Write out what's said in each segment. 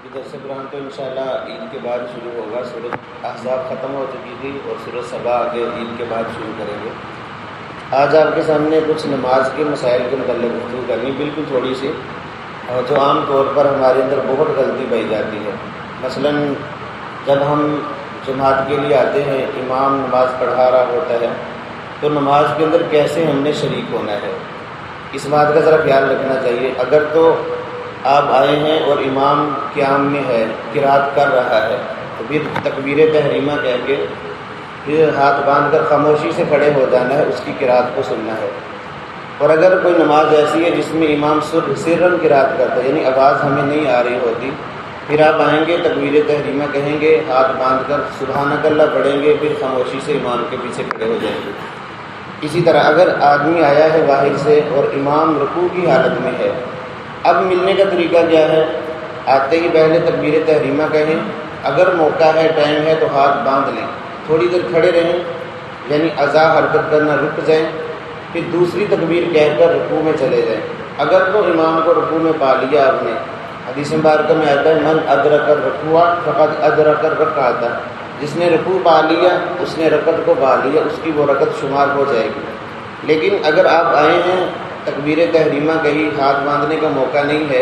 ادھر سے قرآن تو انشاءاللہ عید کے بعد شروع ہوگا. سورۃ احزاب ختم ہو چکی تھی اور سورۃ سبا آگے عید کے بعد شروع کریں گے. آج آپ کے سامنے کچھ نماز کے مسائل کے متعلق گفتگو کرنی بالکل تھوڑی سی، اور جو عام طور پر ہمارے اندر بہت غلطی پائی جاتی ہے. مثلا جب ہم جماعت کے لیے آتے ہیں، امام نماز پڑھا رہا ہوتا ہے تو نماز کے اندر کیسے ہم نے شریک ہونا ہے، اس بات کا ذرا خیال رکھنا چاہیے. اگر تو آپ آئے ہیں اور امام قیام میں ہے، قرات کر رہا ہے، تو پھر تکبیر تحریمہ کہہ کے پھر ہاتھ باندھ کر خاموشی سے کھڑے ہو جانا ہے، اس کی قرات کو سننا ہے. اور اگر کوئی نماز ایسی ہے جس میں امام سرن قرات کرتا ہے، یعنی آواز ہمیں نہیں آ رہی ہوتی، پھر آپ آئیں گے تکبیر تحریمہ کہیں گے، ہاتھ باندھ کر سبحانک اللہ پڑھیں گے، پھر خاموشی سے امام کے پیچھے کھڑے ہو جائیں گے. اسی طرح اگر آدمی آیا ہے باہر سے اور امام رکوع کی حالت میں ہے، اب ملنے کا طریقہ کیا ہے؟ آتے ہی پہلے تکبیر تحریمہ کہیں، اگر موقع ہے ٹائم ہے تو ہاتھ باندھ لیں، تھوڑی دیر کھڑے رہیں، یعنی اذا حرکت کرنا رک جائیں، پھر دوسری تکبیر کہہ کر رکوع میں چلے جائیں. اگر تو امام کو رکوع میں پا لیا آپ نے، حدیث مبارکہ میں آتا ہے من ادرک الرکوع فقد ادرک الرکعۃ، جس نے رکوع پا لیا اس نے رکعت کو پا لیا، اس کی وہ رکعت شمار ہو جائے گی. لیکن اگر آپ آئے ہیں تکبیر تحریمہ کہیں، ہاتھ باندھنے کا موقع نہیں ہے،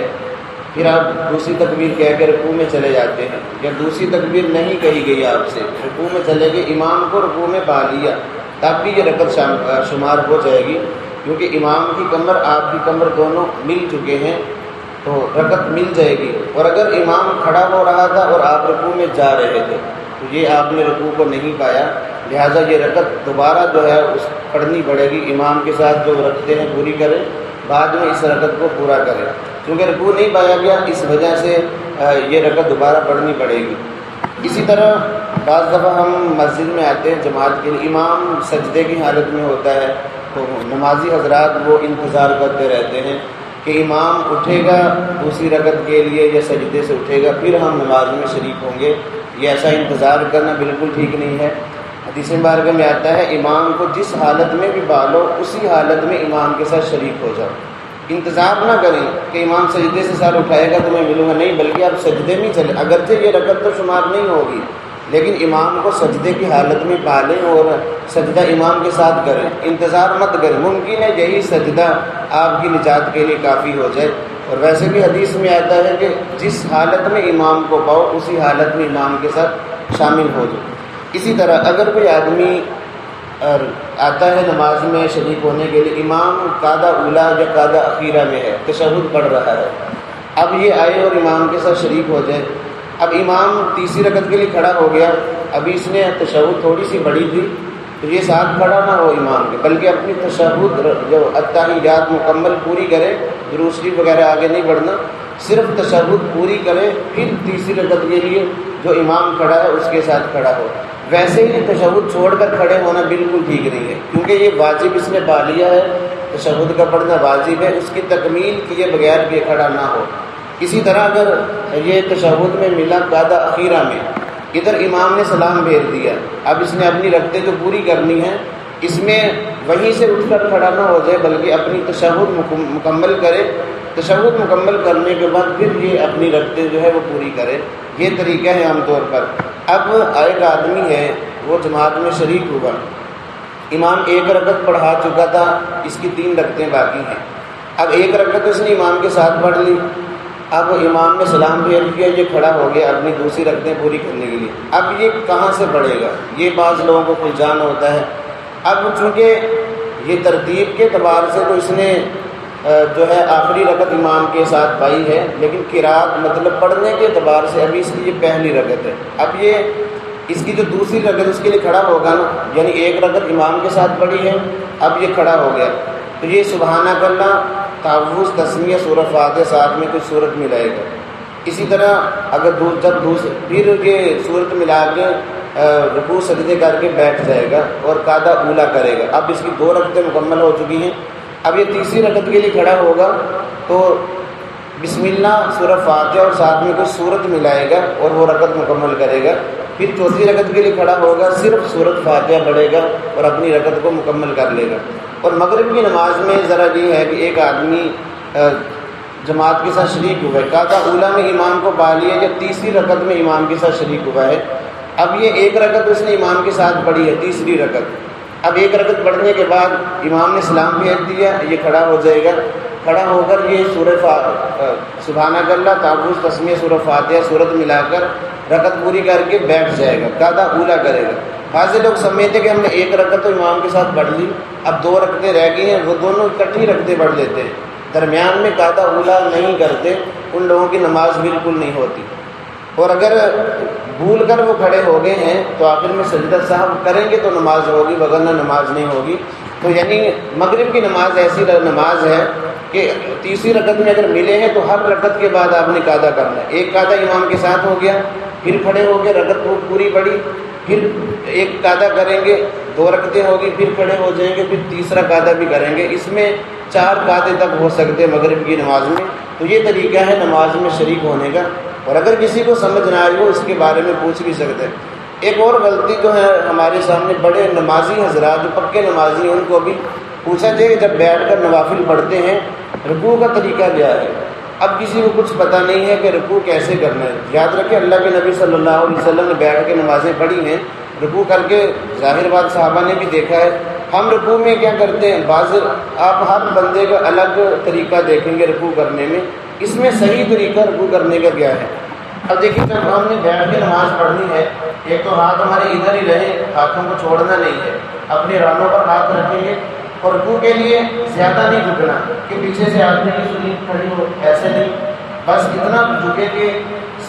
پھر آپ دوسری تکبیر کہہ کے رکوع میں چلے جاتے ہیں، یا دوسری تکبیر نہیں کہی گئی آپ سے، رکوع میں چلے گئے، امام کو رکوع میں پا لیا، تب بھی یہ رکعت شمار ہو جائے گی، کیونکہ امام کی کمر آپ کی کمر دونوں مل چکے ہیں، تو رکعت مل جائے گی. اور اگر امام کھڑا ہو رہا تھا اور آپ رکوع میں جا رہے تھے تو یہ آپ نے رکوع کو نہیں پایا، لہٰذا یہ رکعت دوبارہ جو ہے اس پڑھنی پڑے گی. امام کے ساتھ جو رکھتے ہیں پوری کریں، بعد میں اس رکعت کو پورا کریں. کیونکہ رکوع نہیں پایا گیا، اس وجہ سے یہ رکعت دوبارہ پڑھنی پڑے گی. اسی طرح بعض دفعہ ہم مسجد میں آتے ہیں جماعت کے لیے، امام سجدے کی حالت میں ہوتا ہے، تو نمازی حضرات وہ انتظار کرتے رہتے ہیں کہ امام اٹھے گا دوسری رکعت کے لیے یا سجدے سے اٹھے گا، پھر ہم نماز میں شریک ہوں گے. یہ ایسا انتظار کرنا بالکل ٹھیک نہیں ہے. حدیث مبارکہ میں آتا ہے امام کو جس حالت میں بھی پالو اسی حالت میں امام کے ساتھ شریک ہو جاؤ. انتظار نہ کریں کہ امام سجدے سے سر اٹھائے گا تو میں ملوں گا، نہیں، بلکہ آپ سجدے میں چلیں. اگرچہ یہ رکعت تو شمار نہیں ہوگی، لیکن امام کو سجدے کی حالت میں پالیں اور سجدہ امام کے ساتھ کریں، انتظار مت کریں. ممکن ہے یہی سجدہ آپ کی نجات کے لیے کافی ہو جائے. اور ویسے بھی حدیث میں آتا ہے کہ جس حالت میں امام کو پاؤ اسی حالت میں امام کے ساتھ شامل ہو جائے. اسی طرح اگر کوئی آدمی آتا ہے نماز میں شریک ہونے کے لیے، امام قاعدہ اولا یا قاعدہ اخیرہ میں ہے، تشہد پڑھ رہا ہے، اب یہ آئے اور امام کے ساتھ شریک ہو جائے. اب امام تیسری رکعت کے لیے کھڑا ہو گیا، ابھی اس نے تشہد تھوڑی سی بڑی تھی، تو یہ ساتھ کھڑا نہ ہو امام کے، بلکہ اپنی تشہد جو التحیات مکمل پوری کرے، درود شریف وغیرہ آگے نہیں بڑھنا، صرف تشہد پوری کرے، پھر تیسری رکعت کے لیے جو امام کھڑا ہے اس کے ساتھ کھڑا ہو. ویسے ہی تشہد چھوڑ کر کھڑے ہونا بالکل ٹھیک نہیں ہے، کیونکہ یہ واجب اس نے پا لیا ہے، تشہد کا پڑھنا واجب ہے، اس کی تکمیل کیے بغیر کہ کھڑا نہ ہو. اسی طرح اگر یہ تشہد میں ملا قاعدہ اخیرہ میں، ادھر امام نے سلام بھیج دیا، اب اس نے اپنی رکعتیں جو پوری کرنی ہے، اس میں وہیں سے اٹھ کر کھڑا نہ ہو جائے، بلکہ اپنی تشہد مکمل کرے، تشہد مکمل کرنے کے بعد پھر یہ اپنی رکعتیں جو ہے وہ پوری کرے. یہ طریقہ ہے عام طور پر. اب ایک آدمی ہے وہ جماعت میں شریک ہوا، امام ایک رکعت پڑھا چکا تھا، اس کی 3 رکعتیں باقی ہیں. اب ایک رکعت اس نے امام کے ساتھ پڑھ لی، اب امام نے سلام بھیج دیا، یہ کھڑا ہو گیا اپنی دوسری رکعتیں پوری کرنے کے لیے. اب یہ کہاں سے پڑھے گا؟ یہ بعض لوگوں کو الجھان ہوتا ہے. اب چونکہ یہ ترتیب کے اعتبار سے تو اس نے جو ہے آخری رکعت امام کے ساتھ پائی ہے، لیکن قرات مطلب پڑھنے کے اعتبار سے ابھی اس کی یہ پہلی رکعت ہے. اب یہ اس کی جو دوسری رکعت اس کے لیے کھڑا ہوگا نا، یعنی ایک رکعت امام کے ساتھ پڑھی ہے، اب یہ کھڑا ہو گیا، تو یہ سبحانک اللہ، تعوذ، تسمیہ، سورہ فاتحہ ساتھ میں کوئی صورت ملائے گا. اسی طرح اگر پھر یہ صورت ملا کے رکوع سجدے کر کے بیٹھ جائے گا اور قاعدہ اولا کرے گا. اب اس کی 2 رکعتیں مکمل ہو چکی ہیں، اب یہ تیسری رکعت کے لیے کھڑا ہوگا تو بسم اللہ، سورہ فاتحہ اور ساتھ میں کوئی صورت ملائے گا اور وہ رکعت مکمل کرے گا. پھر چوتھی رکعت کے لیے کھڑا ہوگا، صرف سورۃ فاتحہ پڑھے گا اور اپنی رکعت کو مکمل کر لے گا. اور مغرب کی نماز میں ذرا یہ ہے کہ ایک آدمی جماعت کے ساتھ شریک ہوا ہے، قاعدہ اولا میں امام کو پا لیا یا تیسری رکعت میں امام کے ساتھ شریک ہوا ہے، اب یہ ایک رکعت اس نے امام کے ساتھ پڑھی ہے، تیسری رکعت، اب ایک رکعت پڑھنے کے بعد امام نے سلام بھیج دیا، یہ کھڑا ہو جائے گا، کھڑا ہو کر یہ سبحانک اللہ، تعوذ، تسمیہ، سورہ فاتحہ، سورت ملا کر رکعت پوری کر کے بیٹھ جائے گا، قاعدہ اولا کرے گا۔ بعض لوگ سمجھتے کہ ہم نے ایک رکعت تو امام کے ساتھ پڑھ لی، اب 2 رکعتیں رہ گئی ہیں، وہ دونوں اکٹھی رکعتیں پڑھ لیتے ہیں، درمیان میں قاعدہ اولا نہیں کرتے، ان لوگوں کی نماز بالکل نہیں ہوتی۔ اور اگر بھول کر وہ کھڑے ہو گئے ہیں تو آخر میں سجدہ سہو کریں گے تو نماز ہوگی، ورنہ نماز نہیں ہوگی۔ تو یعنی مغرب کی نماز ایسی نماز ہے کہ تیسری رکعت میں اگر ملے ہیں تو ہر رکعت کے بعد آپ نے قاعدہ کرنا ہے، ایک قاعدہ امام کے ساتھ ہو گیا، پھر کھڑے ہو کے رکعت پوری پڑھی، پھر ایک قاعدہ کریں گے، 2 رکعتیں ہوگی، پھر کھڑے ہو جائیں گے، پھر تیسرا قاعدہ بھی کریں گے، اس میں 4 قاعدے تک ہو سکتے ہیں مغرب کی نماز میں۔ تو یہ طریقہ ہے نماز میں شریک ہونے کا، اور اگر کسی کو سمجھ نہ آئی ہو اس کے بارے میں پوچھ بھی سکتے ہیں۔ ایک اور غلطی جو ہے ہمارے سامنے بڑے نمازی حضرات جو پکے نمازی ہیں ان کو بھی پوچھا جائے کہ جب بیٹھ کر نوافل پڑھتے ہیں رکوع کا طریقہ کیا ہے؟ اب کسی کو کچھ پتہ نہیں ہے کہ رکوع کیسے کرنا ہے۔ یاد رکھیں اللہ کے نبی صلی اللہ علیہ وسلم نے بیٹھ کے نمازیں پڑھی ہیں، رکوع کر کے، ظاہر بات صحابہ نے بھی دیکھا ہے۔ ہم رکوع میں کیا کرتے ہیں، آپ ہر بندے کا الگ طریقہ دیکھیں گے رکوع کرنے میں، اس میں صحیح طریقہ رکوع کرنے کا کیا ہے؟ اب دیکھیں جب ہم نے بیٹھ کے نماز پڑھنی ہے، ایک تو ہاتھ ہمارے ادھر ہی رہے، ہاتھوں کو چھوڑنا نہیں ہے، اپنے رانوں پر ہاتھ رکھیں گے، اور رکوع کے لیے زیادہ نہیں جھکنا کہ پیچھے سے آدمی کی سنی کھڑی ہو، ایسے نہیں، بس اتنا جھکے کہ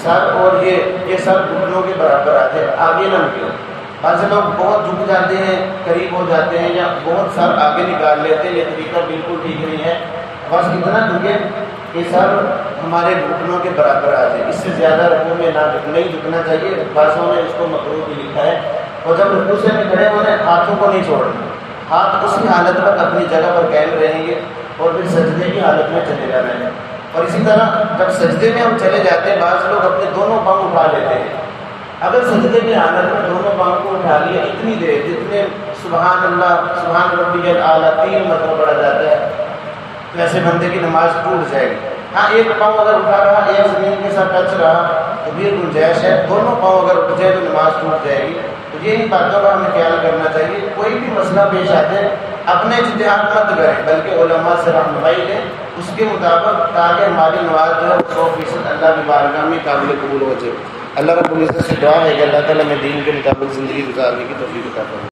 سر اور یہ سر گھٹنوں کے برابر آ جائے، آگے نہ نکلے۔ بعض لوگ بہت جھک جاتے ہیں، قریب ہو جاتے ہیں، یا بہت سر آگے نکال لیتے ہیں، یہ طریقہ بالکل ٹھیک نہیں ہے۔ بس اتنا جھکے کہ سر ہمارے گھٹنوں کے برابر آ جائے، اس سے زیادہ رکوع میں نہیں جھکنا چاہیے۔ بعضوں نے اس کو مکروہ بھی لکھا ہے۔ اور جب رکوع سے کھڑے ہونے ہاتھوں کو نہیں چھوڑنا، ہاتھ اسی حالت پر اپنی جگہ پر قائم رہیں گے، اور پھر سجدے کی حالت میں چلے جانا ہے۔ اور اسی طرح جب سجدے میں ہم چلے جاتے ہیں، بعض لوگ اپنے دونوں پاؤں اٹھا لیتے ہیں۔ اگر سجدے کی حالت میں دونوں پاؤں کو اٹھا لیا اتنی دیر جتنے سبحان اللہ، سبحان ربی الاعلیٰ 3 مرتبہ پڑھا جاتا ہے، تو ایسے بندے کی نماز ٹوٹ جائے گی۔ ہاں ایک پاؤں اگر اٹھا رہا، ایک زمین کے ساتھ ٹچ رہا تو بھی گنجائش ہے، دونوں پاؤں اگر اٹھ جائے تو نماز ٹوٹ جائے گی۔ تو یہی باتوں کا ہمیں خیال کرنا چاہیے۔ کوئی بھی مسئلہ پیش آتے ہیں اپنے اجتہاد مت کریں، بلکہ علماء سے رہنمائی لیں اس کے مطابق، تاکہ ہماری نماز جو ہے 100% اللہ کی بارگاہ میں قابل قبول ہو جائے۔ اللہ رب العزت سے دعا ہے کہ اللہ تعالیٰ میں دین کے مطابق زندگی گزارنے کی توفیق عطا فرمائے۔